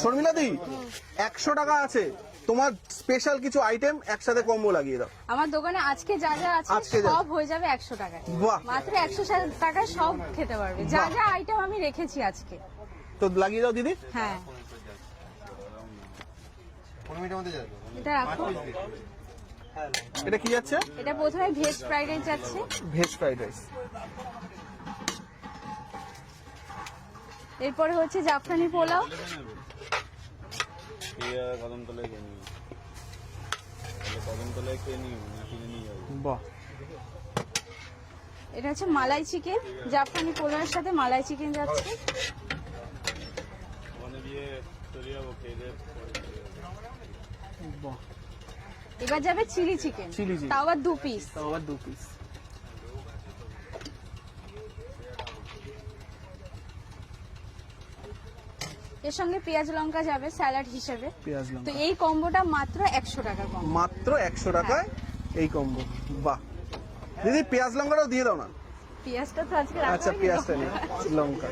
শর্মিলা দি 100 টাকা আছে, তোমার স্পেশাল কিছু আইটেম একসাথে কম্বো লাগিয়ে দাও। আমার দোকানে আজকে যা যা আছে আজকে যা- সব হয়ে যাবে 100 টাকায়। বাহ। মাত্র 100 টাকায় সব খেতে পারবে, যা যা আইটেম আমি রেখেছি আজকে। তো লাগিয়ে দাও দিদি। হ্যাঁ, এটা রাখো। এটা কি যাচ্ছে? এটা প্রথমে ভেজ ফ্রাইড রাইস যাচ্ছে। Veg fried rice. এরপরে হচ্ছে জাফরানি পোলাও। বাহ। এটা হচ্ছে মালাই চিকেন, জাফরানি পোলাওয়ের সাথে মালাই চিকেন যাচ্ছে। বাহ। এবার যাবে চিলি চিকেন, চিলি চিকেন। তাও আবার 2 পিস। তাও আবার 2 পিস। এর সঙ্গে পেঁয়াজ লঙ্কা যাবে স্যালাড হিসেবে। পেঁয়াজ তো লঙ্কা এই কম্বোটা মাত্র 100 টাকা কম। মাত্র 100 টাকায় এই কম্বো। বাহ দিদি, পেঁয়াজ লঙ্কাটাও দিয়ে দাও না। পেঁয়াজটা তো আজকে আচ্ছা, রাখা পেঁয়াজটা নেই, লঙ্কা।